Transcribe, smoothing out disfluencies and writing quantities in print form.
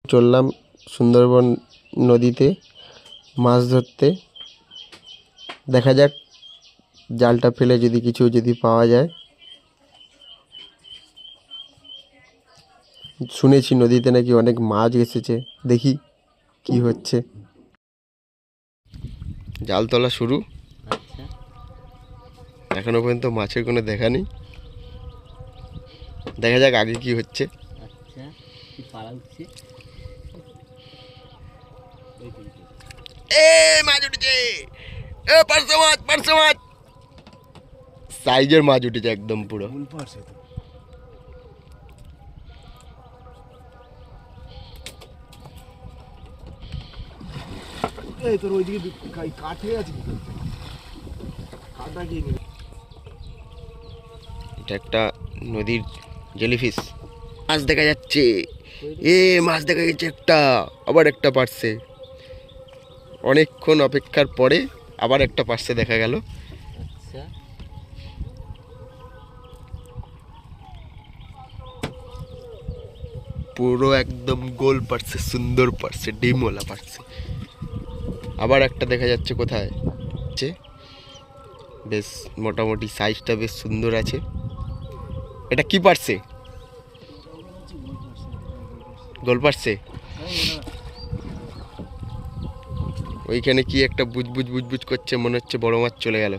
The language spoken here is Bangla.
চললাম সুন্দরবন নদীতে মাছ ধরতে। দেখা যাক জালটা ফেলে যদি পাওয়া যায়। শুনেছি নদীতে নাকি অনেক মাছ এসেছে, দেখি কি হচ্ছে। জাল তোলা শুরু। আচ্ছা, এখনো পর্যন্ত মাছের কোনো দেখা নেই। দেখা যাক আগে কি হচ্ছে। আচ্ছা, কি পাড়া উঠছে। এ মাছ উঠেছে, এ পারছো মাছ, পারছো মাছ। সাইজের মাছ উঠেছে একদম পুরো। এই তোর ওইদিকে কাঠে আছে কি করতে? কাঠটা কি নিবি? এটা একটা নদীর জেলিফিশ। মাছ দেখা যাচ্ছে, এ মাছ দেখা যাচ্ছে একটা, আবার একটা পারছে। অনেকক্ষণ অপেক্ষার পরে আবার একটা পারছে দেখা গেল। আচ্ছা, পুরো একদম গোল পারছে, সুন্দর পারছে, ডিমওয়ালা পারছে। আবার একটা দেখা যাচ্ছে কোথায়, বেশ মোটামুটি সাইজটা বেশ সুন্দর আছে। এটা কি পারছে? গোল পারছে। ওইখানে কি একটা বুজবুজ বুজবুজ করছে, মনে হচ্ছে বড় মাছ চলে গেল।